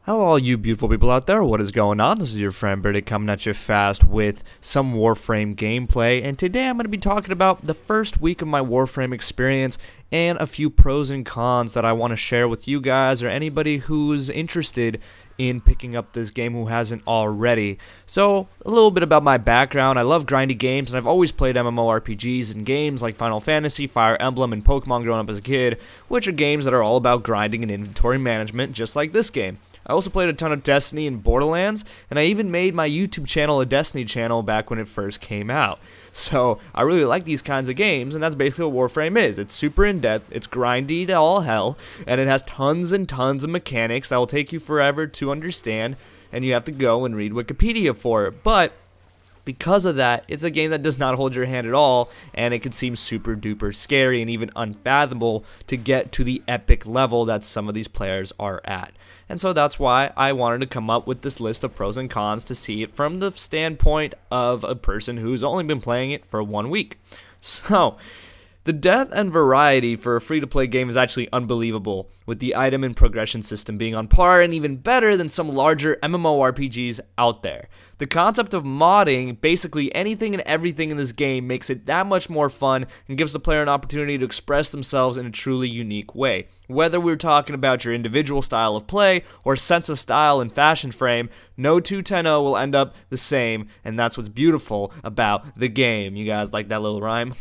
Hello all you beautiful people out there, what is going on? This is your friend Britik coming at you fast with some Warframe gameplay, and today I'm going to be talking about the first week of my Warframe experience and a few pros and cons that I want to share with you guys or anybody who's interested in picking up this game who hasn't already. So, a little bit about my background. I love grindy games, and I've always played MMORPGs and games like Final Fantasy, Fire Emblem, and Pokemon growing up as a kid, which are games that are all about grinding and inventory management, just like this game. I also played a ton of Destiny and Borderlands, and I even made my YouTube channel a Destiny channel back when it first came out. So, I really like these kinds of games, and that's basically what Warframe is. It's super in-depth, it's grindy to all hell, and it has tons and tons of mechanics that will take you forever to understand, and you have to go and read Wikipedia for it. But because of that, it's a game that does not hold your hand at all, and it can seem super duper scary and even unfathomable to get to the epic level that some of these players are at. And so that's why I wanted to come up with this list of pros and cons to see it from the standpoint of a person who's only been playing it for 1 week. So, the depth and variety for a free-to-play game is actually unbelievable, with the item and progression system being on par and even better than some larger MMORPGs out there. The concept of modding basically anything and everything in this game makes it that much more fun and gives the player an opportunity to express themselves in a truly unique way. Whether we're talking about your individual style of play or sense of style and fashion frame, no 2.10.0 will end up the same, and that's what's beautiful about the game. You guys like that little rhyme?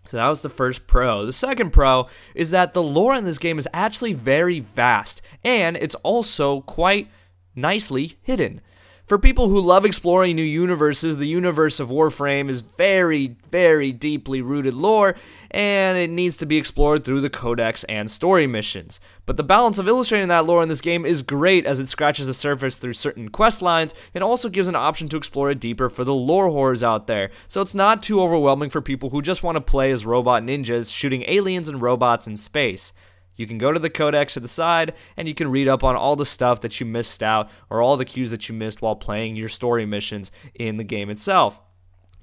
So that was the first pro. The second pro is that the lore in this game is actually very vast, and it's also quite nicely hidden. For people who love exploring new universes, the universe of Warframe is very, very deeply rooted lore, and it needs to be explored through the codex and story missions. But the balance of illustrating that lore in this game is great, as it scratches the surface through certain quest lines and also gives an option to explore it deeper for the lore whores out there. So it's not too overwhelming for people who just want to play as robot ninjas shooting aliens and robots in space. You can go to the codex to the side, and you can read up on all the stuff that you missed out, or all the cues that you missed while playing your story missions in the game itself.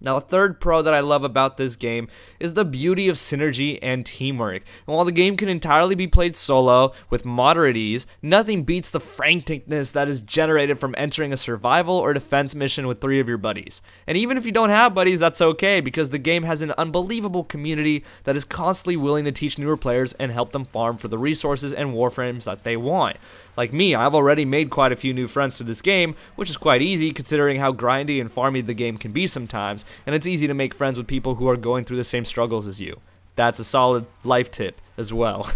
Now, a third pro that I love about this game is the beauty of synergy and teamwork. And while the game can entirely be played solo with moderate ease, nothing beats the franticness that is generated from entering a survival or defense mission with 3 of your buddies. And even if you don't have buddies, that's okay, because the game has an unbelievable community that is constantly willing to teach newer players and help them farm for the resources and warframes that they want. Like me, I've already made quite a few new friends through this game, which is quite easy considering how grindy and farmy the game can be sometimes, and it's easy to make friends with people who are going through the same struggles as you. That's a solid life tip as well.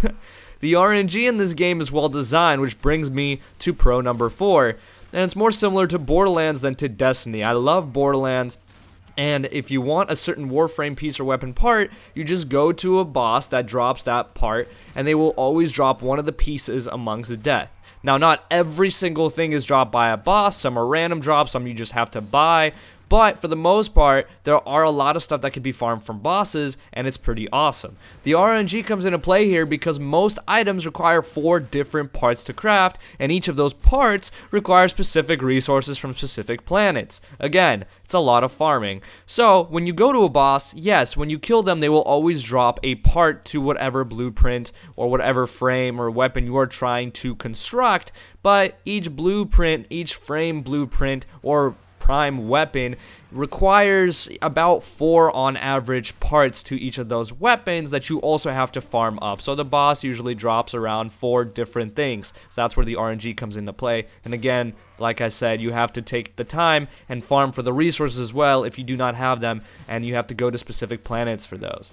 The RNG in this game is well designed, which brings me to pro number 4, and it's more similar to Borderlands than to Destiny. I love Borderlands, and if you want a certain Warframe piece or weapon part, you just go to a boss that drops that part, and they will always drop one of the pieces amongst death. Now, not every single thing is dropped by a boss. Some are random drops, some you just have to buy. But for the most part, there are a lot of stuff that can be farmed from bosses, and it's pretty awesome. The RNG comes into play here because most items require 4 different parts to craft, and each of those parts requires specific resources from specific planets. Again, it's a lot of farming. So, when you go to a boss, yes, when you kill them, they will always drop a part to whatever blueprint or whatever frame or weapon you are trying to construct, but each blueprint, each frame blueprint, or prime weapon requires about 4 on average parts to each of those weapons that you also have to farm up. So the boss usually drops around 4 different things. So that's where the RNG comes into play. And again, like I said, you have to take the time and farm for the resources as well if you do not have them, and you have to go to specific planets for those.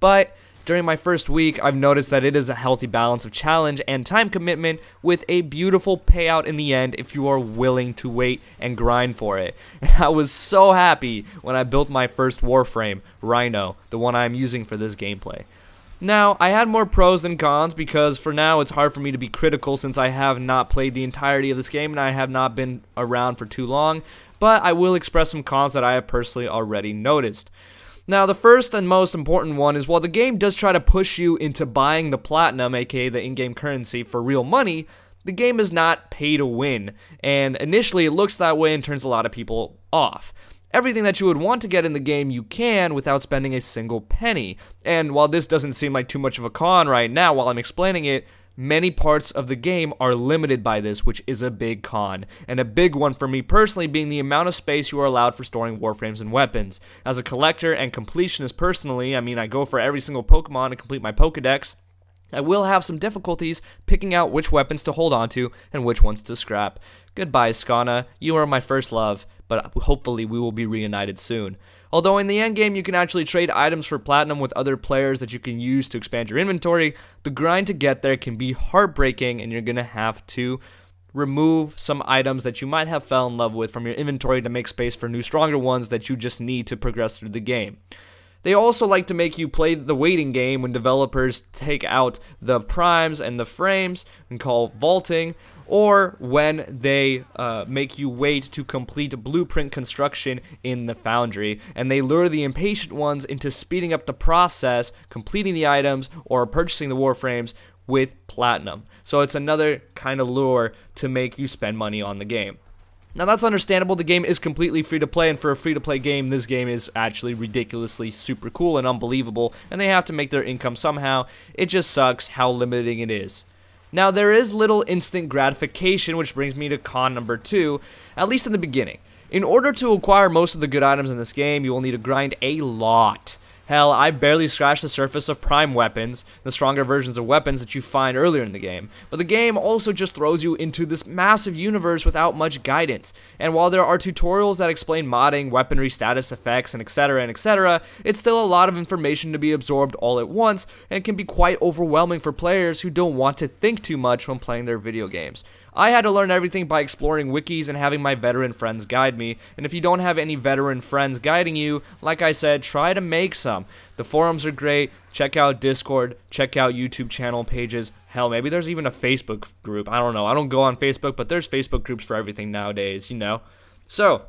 But during my first week, I've noticed that it is a healthy balance of challenge and time commitment with a beautiful payout in the end if you are willing to wait and grind for it. And I was so happy when I built my first Warframe, Rhino, the one I'm using for this gameplay. Now, I had more pros than cons because for now it's hard for me to be critical since I have not played the entirety of this game and I have not been around for too long, but I will express some cons that I have personally already noticed. Now, the first and most important one is while the game does try to push you into buying the platinum, aka the in-game currency, for real money, the game is not pay to win, and initially it looks that way and turns a lot of people off. Everything that you would want to get in the game you can without spending a single penny, and while this doesn't seem like too much of a con right now while I'm explaining it, many parts of the game are limited by this, which is a big con, and a big one for me personally being the amount of space you are allowed for storing Warframes and weapons. As a collector and completionist personally, I mean I go for every single Pokemon to complete my Pokedex, I will have some difficulties picking out which weapons to hold onto and which ones to scrap. Goodbye, Skana, you are my first love, but hopefully we will be reunited soon. Although in the endgame you can actually trade items for platinum with other players that you can use to expand your inventory, the grind to get there can be heartbreaking, and you're going to have to remove some items that you might have fell in love with from your inventory to make space for new stronger ones that you just need to progress through the game. They also like to make you play the waiting game when developers take out the primes and the frames and call vaulting, or when they make you wait to complete blueprint construction in the foundry, and they lure the impatient ones into speeding up the process, completing the items, or purchasing the Warframes with platinum. So it's another kind of lure to make you spend money on the game. Now that's understandable, the game is completely free to play, and for a free to play game, this game is actually ridiculously super cool and unbelievable, and they have to make their income somehow. It just sucks how limiting it is. Now there is little instant gratification, which brings me to con number 2, at least in the beginning. In order to acquire most of the good items in this game, you will need to grind a lot. Hell, I've barely scratched the surface of prime weapons, the stronger versions of weapons that you find earlier in the game. But the game also just throws you into this massive universe without much guidance. And while there are tutorials that explain modding, weaponry status effects, and etc., it's still a lot of information to be absorbed all at once, and can be quite overwhelming for players who don't want to think too much when playing their video games. I had to learn everything by exploring wikis and having my veteran friends guide me, and if you don't have any veteran friends guiding you, like I said, try to make some. The forums are great, check out Discord, check out YouTube channel pages, hell, maybe there's even a Facebook group, I don't know, I don't go on Facebook, but there's Facebook groups for everything nowadays, you know. So,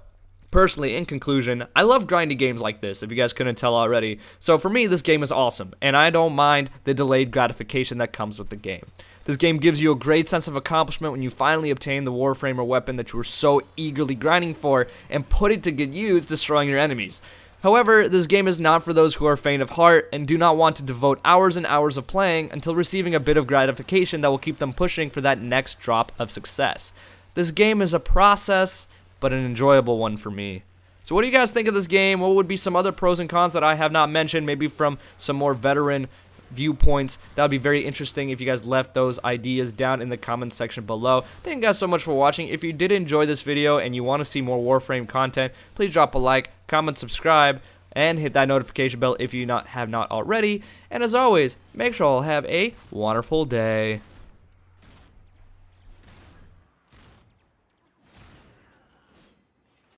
personally, in conclusion, I love grindy games like this, if you guys couldn't tell already. So for me, this game is awesome, and I don't mind the delayed gratification that comes with the game. This game gives you a great sense of accomplishment when you finally obtain the Warframe or weapon that you were so eagerly grinding for and put it to good use, destroying your enemies. However, this game is not for those who are faint of heart and do not want to devote hours and hours of playing until receiving a bit of gratification that will keep them pushing for that next drop of success. This game is a process, but an enjoyable one for me. So what do you guys think of this game? What would be some other pros and cons that I have not mentioned, maybe from some more veteran viewpoints? That would be very interesting if you guys left those ideas down in the comments section below. Thank you guys so much for watching. If you did enjoy this video and you want to see more Warframe content, please drop a like, comment, subscribe, and hit that notification bell if you have not already. And as always, make sure you all have a wonderful day.